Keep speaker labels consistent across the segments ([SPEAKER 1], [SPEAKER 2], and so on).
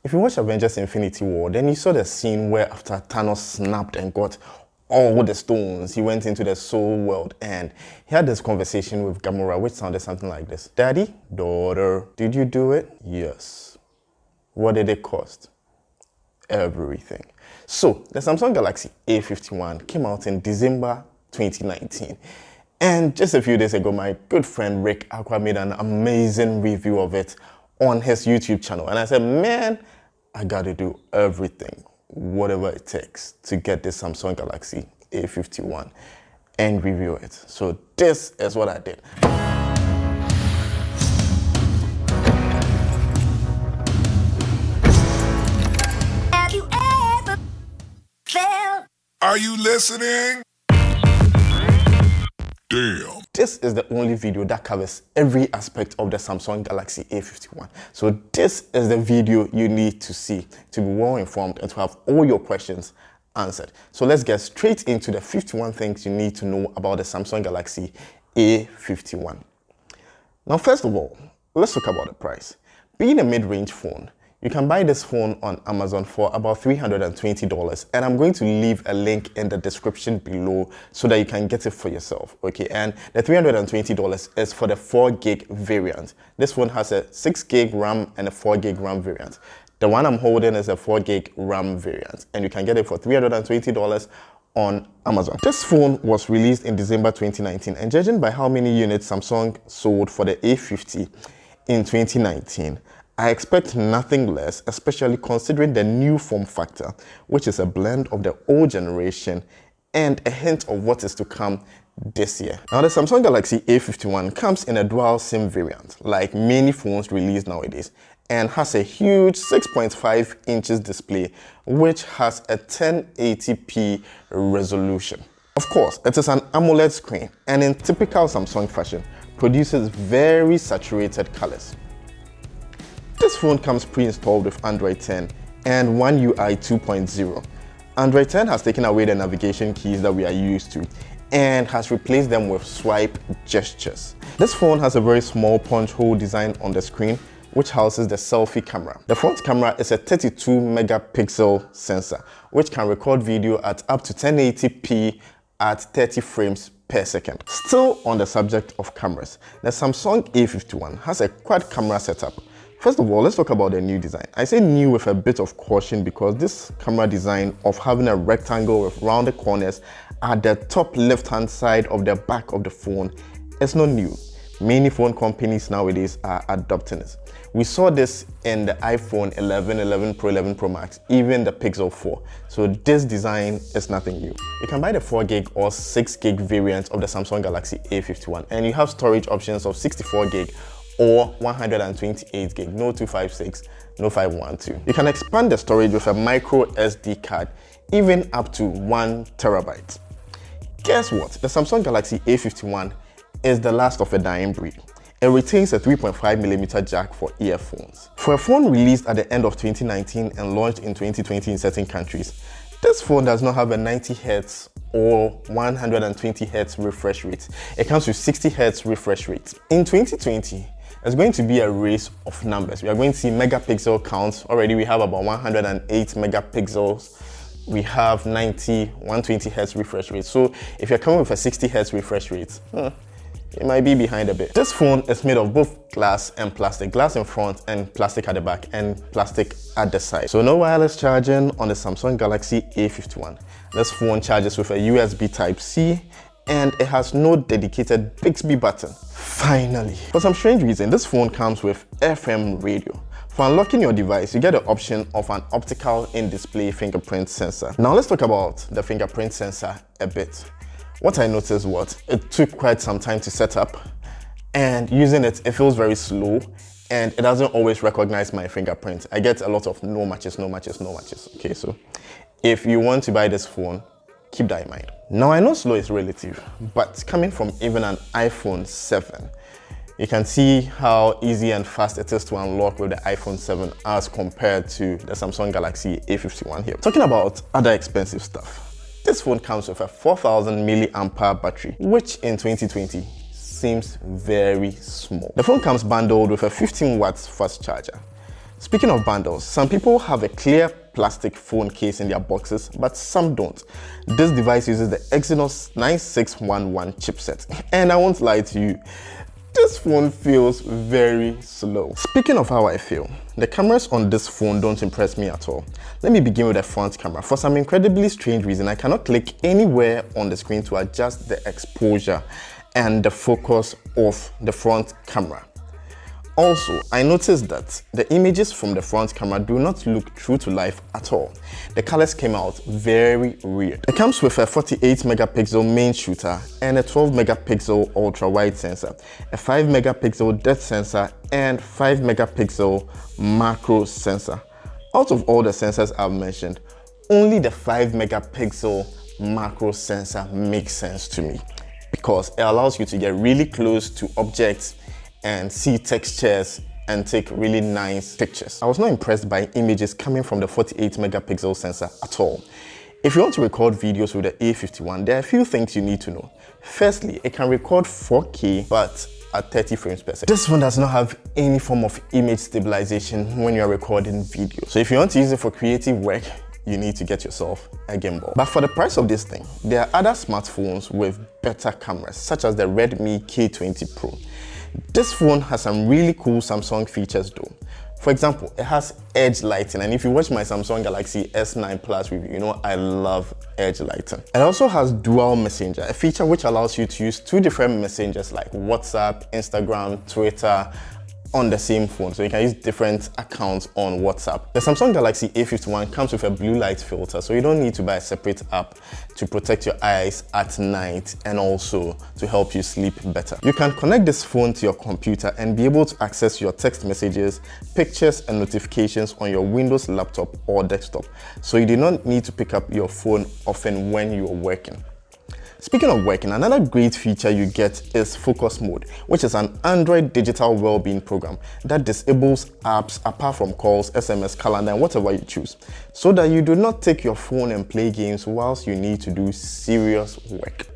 [SPEAKER 1] If you watch Avengers Infinity War, then you saw the scene where after Thanos snapped and got all the stones, he went into the soul world and he had this conversation with Gamora, which sounded something like this. Daddy, daughter, did you do it? Yes. What did it cost? Everything. So the Samsung Galaxy A51 came out in December 2019. And just a few days ago, my good friend Rick Aqua made an amazing review of it on his YouTube channel. And I said, man, I gotta do everything, whatever it takes to get this Samsung Galaxy A51 and review it. So this is what I did.
[SPEAKER 2] Have you ever felt?
[SPEAKER 3] Are you listening? Damn.
[SPEAKER 1] This is the only video that covers every aspect of the Samsung Galaxy A51. So this is the video you need to see to be well informed and to have all your questions answered. So let's get straight into the 51 things you need to know about the Samsung Galaxy A51. Now, first of all, let's talk about the price. Being a mid-range phone, you can buy this phone on Amazon for about $320, and I'm going to leave a link in the description below so that you can get it for yourself, okay? And the $320 is for the 4 gig variant. This phone has a 6 gig RAM and a 4 gig RAM variant. The one I'm holding is a 4 gig RAM variant, and you can get it for $320 on Amazon. This phone was released in December 2019, and judging by how many units Samsung sold for the A50 in 2019, I expect nothing less, especially considering the new form factor, which is a blend of the old generation and a hint of what is to come this year. Now, the Samsung Galaxy A51 comes in a dual SIM variant, like many phones released nowadays, and has a huge 6.5 inches display, which has a 1080p resolution. Of course, it is an AMOLED screen, and in typical Samsung fashion, produces very saturated colors. This phone comes pre-installed with Android 10 and One UI 2.0. Android 10 has taken away the navigation keys that we are used to and has replaced them with swipe gestures. This phone has a very small punch hole design on the screen, which houses the selfie camera. The front camera is a 32 megapixel sensor, which can record video at up to 1080p at 30 frames per second. Still on the subject of cameras, the Samsung A51 has a quad camera setup. First of all, let's talk about the new design. I say new with a bit of caution because this camera design of having a rectangle with rounded corners at the top left-hand side of the back of the phone is not new. Many phone companies nowadays are adopting it. We saw this in the iPhone 11, 11 Pro, 11 Pro Max, even the Pixel 4. So this design is nothing new. You can buy the 4 gig or 6 gig variant of the Samsung Galaxy A51, and you have storage options of 64 gig or 128 gig, no 256, no 512. You can expand the storage with a micro SD card, even up to 1 terabyte. Guess what? The Samsung Galaxy A51 is the last of a dying breed. It retains a 3.5mm jack for earphones. For a phone released at the end of 2019 and launched in 2020 in certain countries, this phone does not have a 90Hz or 120Hz refresh rate. It comes with 60Hz refresh rate. In 2020, it's going to be a race of numbers. We are going to see megapixel counts. Already we have about 108 megapixels. We have 90, 120Hz refresh rate. So if you're coming with a 60Hz refresh rate, it might be behind a bit. This phone is made of both glass and plastic. Glass in front and plastic at the back and plastic at the side. So no wireless charging on the Samsung Galaxy A51. This phone charges with a USB Type-C and it has no dedicated Bixby button. Finally, for some strange reason, this phone comes with FM radio. For unlocking your device, you get the option of an optical in-display fingerprint sensor. Now let's talk about the fingerprint sensor a bit. What I noticed was it took quite some time to set up, and using it feels very slow and it doesn't always recognize my fingerprint. I get a lot of no matches, no matches, no matches. Okay, so if you want to buy this phone, keep that in mind. Now I know slow is relative, but coming from even an iPhone 7, you can see how easy and fast it is to unlock with the iPhone 7 as compared to the Samsung Galaxy A51 here. Talking about other expensive stuff, this phone comes with a 4000 mAh battery, which in 2020 seems very small. The phone comes bundled with a 15 watts fast charger. Speaking of bundles, some people have a clear plastic phone case in their boxes, but some don't. This device uses the Exynos 9611 chipset, and I won't lie to you, this phone feels very slow. Speaking of how I feel, the cameras on this phone don't impress me at all. Let me begin with the front camera. For some incredibly strange reason, I cannot click anywhere on the screen to adjust the exposure and the focus of the front camera. Also, I noticed that the images from the front camera do not look true to life at all. The colors came out very weird. It comes with a 48 megapixel main shooter and a 12 megapixel ultra wide sensor, a 5 megapixel depth sensor and 5 megapixel macro sensor. Out of all the sensors I've mentioned, only the 5 megapixel macro sensor makes sense to me because it allows you to get really close to objects and see textures and take really nice pictures. I was not impressed by images coming from the 48 megapixel sensor at all. If you want to record videos with the A51, there are a few things you need to know. Firstly, it can record 4K but at 30 frames per second. This one does not have any form of image stabilization when you are recording video. So if you want to use it for creative work, you need to get yourself a gimbal. But for the price of this thing, there are other smartphones with better cameras, such as the Redmi K20 Pro. This phone has some really cool Samsung features though. For example, it has edge lighting, and if you watch my Samsung Galaxy S9 Plus review, you know I love edge lighting. It also has dual messenger, a feature which allows you to use two different messengers like WhatsApp, Instagram, Twitter, on the same phone, so you can use different accounts on WhatsApp. The Samsung Galaxy A51 comes with a blue light filter, so you don't need to buy a separate app to protect your eyes at night and also to help you sleep better. You can connect this phone to your computer and be able to access your text messages, pictures and notifications on your Windows laptop or desktop, so you do not need to pick up your phone often when you're working. Speaking of working, another great feature you get is focus mode, which is an Android digital well-being program that disables apps apart from calls, SMS, calendar, and whatever you choose, so that you do not take your phone and play games whilst you need to do serious work.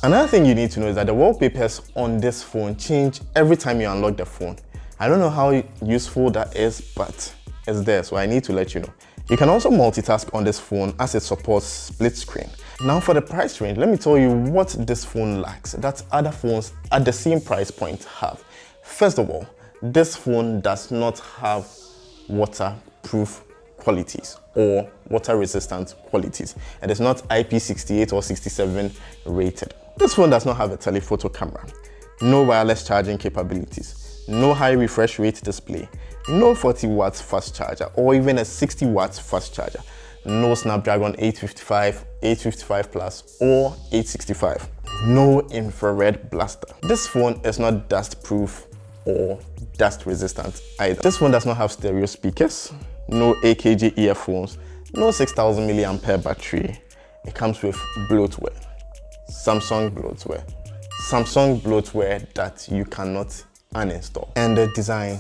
[SPEAKER 1] Another thing you need to know is that the wallpapers on this phone change every time you unlock the phone. I don't know how useful that is, but it's there, so I need to let you know. You can also multitask on this phone as it supports split screen. Now for the price range, let me tell you what this phone lacks that other phones at the same price point have. First of all, this phone does not have waterproof qualities or water resistant qualities. It is not IP68 or 67 rated. This phone does not have a telephoto camera, no wireless charging capabilities, no high refresh rate display, no 40 watts fast charger or even a 60 watts fast charger, no Snapdragon 855, 855 Plus or 865, no infrared blaster. This phone is not dust proof or dust resistant either. This phone does not have stereo speakers, no AKG earphones, no 6000 mAh battery. It comes with bloatware, Samsung bloatware that you cannot uninstall, and the design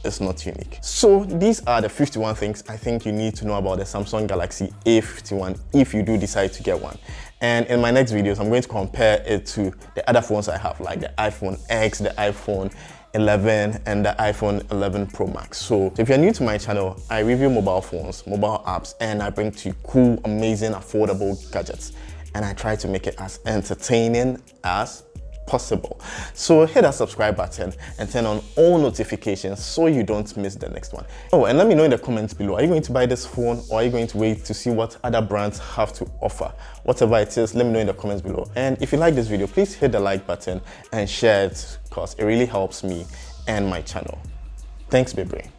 [SPEAKER 1] is not unique. So these are the 51 things I think you need to know about the Samsung Galaxy A51 if you do decide to get one. And in my next videos, I'm going to compare it to the other phones I have, like the iPhone X, the iPhone 11 and the iPhone 11 Pro Max. So if you're new to my channel, I review mobile phones, mobile apps, and I bring to you cool, amazing, affordable gadgets. And I try to make it as entertaining as possible. So hit that subscribe button and turn on all notifications so you don't miss the next one. Oh, and let me know in the comments below, are you going to buy this phone or are you going to wait to see what other brands have to offer? Whatever it is, let me know in the comments below. And if you like this video, please hit the like button and share it because it really helps me and my channel. Thanks, baby.